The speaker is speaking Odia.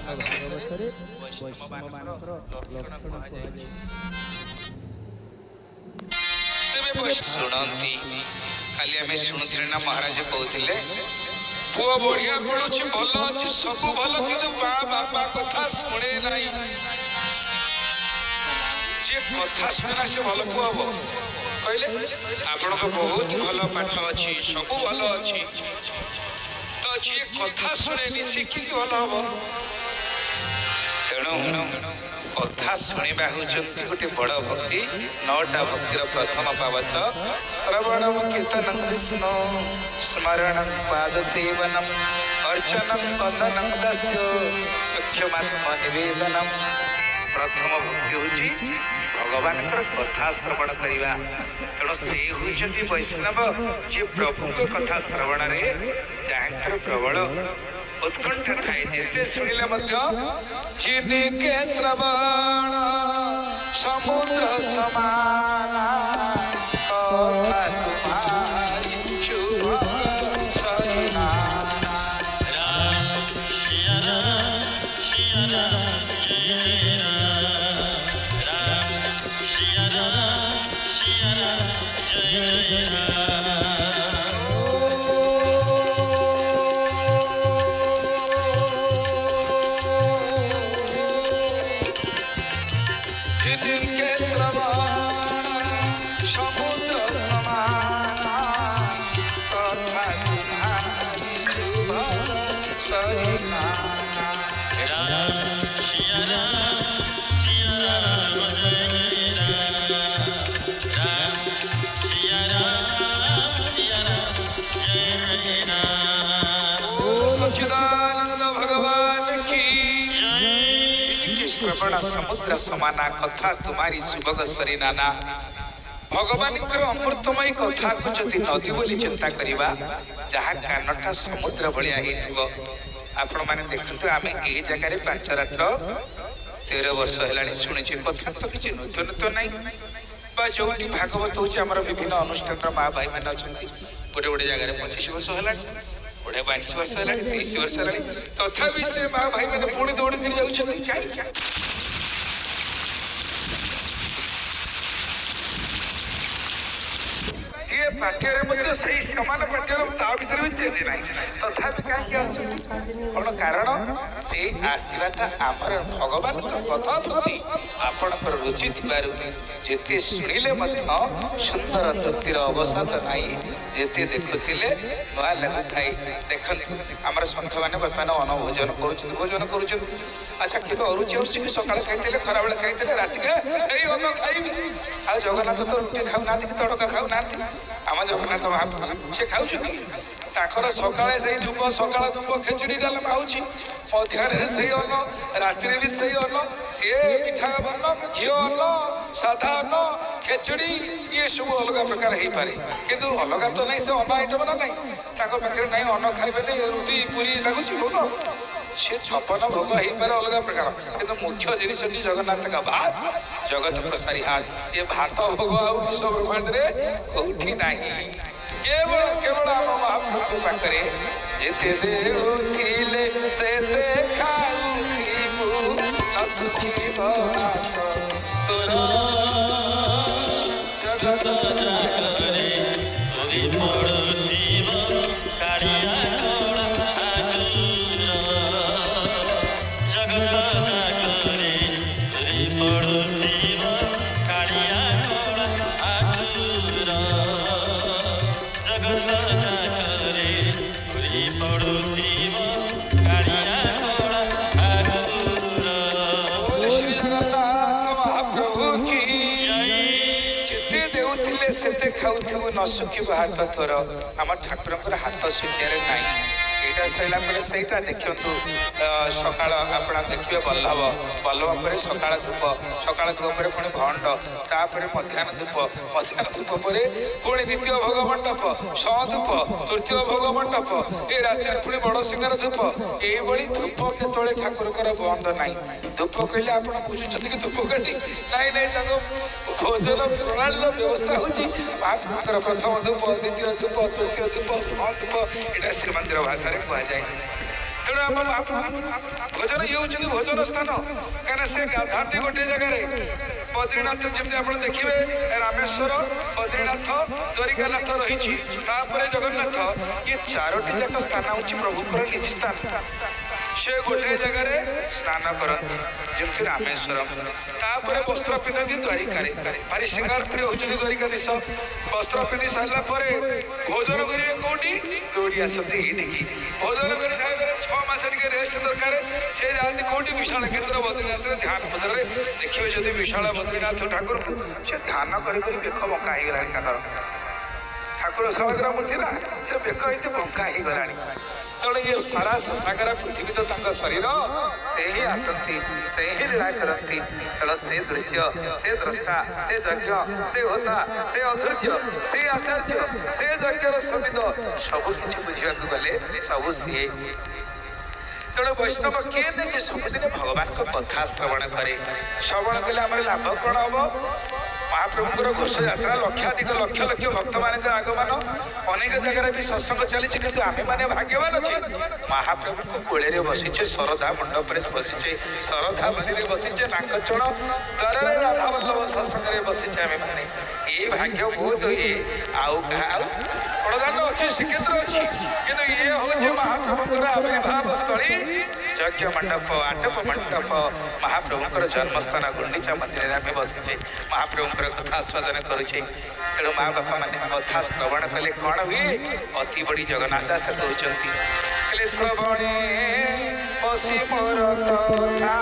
ଭାଗବତରେ ବୈଷ୍ଣବମାନଙ୍କର ଲକ୍ଷଣ କୁହାଯାଏ। ତେବେ ଶୁଣନ୍ତି, କାଲି ଆମେ ଶୁଣୁଥିଲେ ନା ମହାରାଜ କହୁଥିଲେ ପୁଅ ବଢିଆ ପଡୁଛି, ଭଲ ଅଛି, ସବୁ ଭଲ, କିନ୍ତୁ ବାପା କଥା ଶୁଣେ ନାହିଁ। ଯିଏ କଥା ଶୁଣା ସେ ଭଲ ପୁଅ ହବ କହିଲେ? ଆପଣଙ୍କ ବହୁତ ଭଲ ପାଠ ଅଛି, ସବୁ ଭଲ ଅଛି, ତ ଯିଏ କଥା ଶୁଣେନି ସେ କେମିତି ଭଲ ହବ? ତେଣୁ କଥା ଶୁଣିବା ହେଉଛନ୍ତି ଗୋଟେ ବଡ଼ ଭକ୍ତି। 9ଟା ଭକ୍ତିର ପ୍ରଥମ ପାବଚ ଶ୍ରବଣଂ କୀର୍ତ୍ତନଂ ବିଷ୍ଣୁ ସ୍ମରଣଂ ପାଦ ସେବନଂ ଅର୍ଚ୍ଚନଂ ବନ୍ଦନଂ ଦାସ୍ୟ ସଖ୍ୟମାତ୍ମ ନିବେଦନଂ। ପ୍ରଥମ ଭକ୍ତି ହେଉଛି ଭଗବାନଙ୍କର କଥା ଶ୍ରବଣ କରିବା। ତେଣୁ ସେ ହେଉଛନ୍ତି ବୈଷ୍ଣବ, ଯିଏ ପ୍ରଭୁଙ୍କ କଥା ଶ୍ରବଣରେ ଯାହାଙ୍କର ପ୍ରବଳ ଉତ୍କଣ୍ଠା ଥାଏ। ଯେତେ ଶୁଣିଲେ ମଧ୍ୟ ଚିନିକେ ଶ୍ରବଣ ସମୁଦ୍ର ସମାନ କଥା ତୁମାରି ଚୁଭ ସରିନାନା। ରାମ ସିୟା ରାମ ସିୟା ରାମ ଜୟ ରାମ, ରାମ ସିୟା ରାମ ସିୟା ରାମ ଜୟ ରାମ। सच्चिदानंद भगवान की जय। श्रवण समुद्र समाना कथा तुम्हारी सुभग सरी नाना। भगवान अमृतमय कथा को जदि नदी बोली चिंता करिबा, जहाँ कानटा समुद्र भलिया हेतुबो। आपण माने देखंतु आमे एही जगह रे 5 रात्र 13 वर्ष हेलानी शुणिचे। कथा तो किछि नूतन तो नहीं बा जोटी भागवत होछि हमर विभिन्न अनुष्ठान रा माँ भाई माने अछंती। गोटे गोटे जगह रे 25 वर्ष हेलानी, गोटे 22 वर्ष हेलानी, 23 वर्ष हेलानी, तथापि से माँ भाई माने पुणी दौड़ी कर जाउछंती। काई जे पाठ्यरे मध्य सही समान पाठ्यर ता भीतर भी चेंज नाही, तथापि काई आछंती कोन कारण? से आसीबाटा हमर भगवान को कथा प्रति आपणकर रुचि थिबारु जेते शुणिले मध्य सुंदर तृप्तिर अवसाद नाही। जेते देखुथिले नुआ लागुथाई। देखंतु हमर संत माने वर्तमान अन्न भोजन करूछंती। अच्छा कितो अरुचि अरुचि कि सकाळ खाइतेले, खरा बेला खाइतेले, राति के एई अन्न खाइबी। आ जगन्नाथ तो रुटी खाउ नाथि कि तड़का खाउ नाथि। हम जगन्नाथ महाप्रभु से खाउछंती। ताकर सकाळे सही धूप, सकाळ धूप खिचड़ी डालमा होछि, मध्याह्न सही अन्न, राति भी सही अन्न, सी मिठा अन्न, घी अन्न, साधा अन्न, खेचड़ी, ये सब अलग प्रकार हो पारे। किंतु अलग तो नहीं, से अन्न आइटम ना नहीं पाखे नहीं अन्न खाइबे नहीं, रुटी पूरी लगुच भोग, सी 56 भोग हो पारे अलग प्रकार। किंतु मुख्य जिनिस जगन्नाथ का भात, जगत प्रसारी हाट। ये भात भोग आउ विश्व ब्रह्मांड रे कोठी नहीं, केवल केवल आम महाप्रभु पाखरे जेते देउथिले सेते खाउथिबु नसुथिब तोर जगत जागरे ओरि पडुथिब कालिया कोड़ा आजुर। जगत जागरे ओरि पडुथिब कालिया कोड़ा आजुर। जगत जागरे ओरि पडुथिब कालिया कोड़ा आजुर। श्री जगन्नाथ महाप्रभु की जेते देउथिले ସେତେ ଖାଉଥିବୁ ନ ଶୁଖିବ ହାତ ତୋର। ଆମ ଠାକୁରଙ୍କର ହାତ ଶୁଖିବାରେ ନାହିଁ। ଏଇଟା ସରିଲା ପରେ ସେଇଟା ଦେଖନ୍ତୁ ସକାଳ ଆପଣ ଦେଖିବେ ବଲ୍ଲଭ ପରେ ସକାଳ ଧୂପ ପରେ ପୁଣି ଭଣ୍ଡ, ତାପରେ ମଧ୍ୟାହ୍ନ ଧୂପ ପରେ ପୁଣି ଦ୍ୱିତୀୟ ଭୋଗ ମଣ୍ଡପ, ସଧୂପ, ତୃତୀୟ ଭୋଗ ମଣ୍ଡପ, ଏ ରାତିରେ ପୁଣି ବଡ଼ ସିଂହାର ଧୂପ। ଏଇଭଳି ଧୂପ କେତେବେଳେ ଠାକୁରଙ୍କର ବନ୍ଦ ନାହିଁ। ଧୂପ କହିଲେ ଆପଣ ବୁଝୁଛନ୍ତି କି ଧୂପ କାଠି? ନାଇଁ ତାଙ୍କ ଭୋଜନ ପ୍ରଣାଳୀର ବ୍ୟବସ୍ଥା ହେଉଛି ମହାପ୍ରଭୁଙ୍କର ପ୍ରଥମ ଧୂପ, ଦ୍ୱିତୀୟ ଧୂପ, ତୃତୀୟ ଧୂପ, ସଧୂପ, ଏଇଟା ଶ୍ରୀମନ୍ଦିର ଭାଷାରେ କୁହାଯାଏ। ତେଣୁ ଆମ ଭୋଜନ ଇଏ ହେଉଛନ୍ତି ଭୋଜନ ସ୍ଥାନ। କାହିଁକିନା ସେ ଗାଧାନ୍ତି ଗୋଟିଏ ଜାଗାରେ। ବଦ୍ରୀନାଥ ଯେମିତି ଆପଣ ଦେଖିବେ ରାମେଶ୍ୱର, ବଦ୍ରୀନାଥ, ଦ୍ୱାରିକାନାଥ ରହିଛି, ତାପରେ ଜଗନ୍ନାଥ, ଇଏ ଚାରୋଟି ଯାକ ସ୍ଥାନ ହେଉଛି ପ୍ରଭୁଙ୍କର ନିଜ ସ୍ଥାନ। ସେ ଗୋଟିଏ ଜାଗାରେ ସ୍ନାନ କରନ୍ତି ଯେମିତି ରାମେଶ୍ୱର, ତାପରେ ବସ୍ତ୍ର ପିନ୍ଧନ୍ତି ଦ୍ୱାରିକାରେ। ଭାରି ଶୃଙ୍ଗାର ପ୍ରିୟ ହେଉଛନ୍ତି ଦ୍ୱାରିକାଧୀଶ। ବସ୍ତ୍ର ପିନ୍ଧି ସାରିଲା ପରେ ଭୋଜନ କରିବେ କୋଉଠି? ଦୌଡ଼ି ଆସନ୍ତି ଏଇଠିକି। ଭୋଜନ କରି ସାରିଲେ 6 ମାସ ଟିକେ ରେଷ୍ଟ ଦରକାର। ସେ ଯାଆନ୍ତି କୋଉଠି? ବିଶାଳ କ୍ଷେତ୍ର ବଦ୍ରୀନାଥରେ ଧ୍ୟାନ ମୁଦ୍ରାରେ। ଦେଖିବେ ଯଦି ବିଶାଳ ବଦ୍ରୀନାଥ ଠାକୁରଙ୍କୁ ସେ ଧ୍ୟାନ କରି ବେକ ବଙ୍କା ହେଇଗଲାଣି ତାଙ୍କର। ଠାକୁର ସାଳଗ୍ର ମୂର୍ତ୍ତି ନା, ସେ ବେକ ଏମିତି ବଙ୍କା ହେଇଗଲାଣି। ତେଣୁ ଇଏ ସାରା ସାଗର ପୃଥିବୀ ତ ତାଙ୍କ ଶରୀର, ସେ ହିଁ ଆସନ୍ତି, ସେ ହିଁ ଲୀଳା କରନ୍ତି। ତେଣୁ ସେ ଦୃଶ୍ୟ, ସେ ଦ୍ରଷ୍ଟା, ସେ ଯଜ୍ଞ, ସେ ହୋତା, ସେ ଅଧୈର୍ଯ୍ୟ, ସେ ଆଚାର୍ଯ୍ୟ, ସେ ଯଜ୍ଞର ସମିତ, ସବୁ କିଛି ବୁଝିବାକୁ ଗଲେ ସବୁ ସିଏ। ତେଣୁ ବୈଷ୍ଣବ କିଏ ଯେ ସବୁଦିନେ ଭଗବାନଙ୍କ କଥା ଶ୍ରବଣ କରେ। ଶ୍ରବଣ କଲେ ଆମର ଲାଭ କ'ଣ ହବ? ମହାପ୍ରଭୁଙ୍କର ଘୋଷଯାତ୍ରା, ଲକ୍ଷାଧିକ ଲକ୍ଷ ଲକ୍ଷ ଭକ୍ତମାନଙ୍କର ଆଗମନ। ଅନେକ ଜାଗାରେ ବି ସତ୍ସଙ୍ଗ ଚାଲିଛି, କିନ୍ତୁ ଆମେମାନେ ଭାଗ୍ୟବାନ ଅଛେ ମହାପ୍ରଭୁଙ୍କ କୋଳରେ ବସିଛେ, ଶରଧା ମଣ୍ଡପରେ ବସିଛେ, ଶରଧା ବଲିରେ ବସିଛେ, ନାକଚଣ ଦ୍ୱାରରେ ରାଧାବଲ୍ଲଭ ସତ୍ସଙ୍ଗରେ ବସିଛେ ଆମେମାନେ। ଏ ଭାଗ୍ୟ ବହୁତ ଇଏ। ଆଉ ବଡ଼ଦାଣ୍ଡ ଅଛି, ଶ୍ରୀକ୍ଷେତ୍ର ଅଛି, କିନ୍ତୁ ଇଏ ହେଉଛି ମହାପ୍ରଭୁଙ୍କର ଆବିର୍ଭାବ ସ୍ଥଳୀ। ଯଜ୍ଞ ମଣ୍ଡପ, ଆଟପ ମଣ୍ଡପ, ମହାପ୍ରଭୁଙ୍କର ଜନ୍ମସ୍ଥାନ ଗୁଣ୍ଡିଚା ମନ୍ଦିରରେ ଆମେ ବସିଛେ, ମହାପ୍ରଭୁଙ୍କର କଥା ଆସ୍ୱାଦନ କରୁଛେ। ତେଣୁ ମା ବାପା ମାନେ କଥା ଶ୍ରବଣ କଲେ କ'ଣ ହୁଏ? ଅତି ବଡ଼ି ଜଗନ୍ନାଥ ଦାସ କହୁଛନ୍ତି, ଶ୍ରବଣେ ପଶି ମୋର କଥା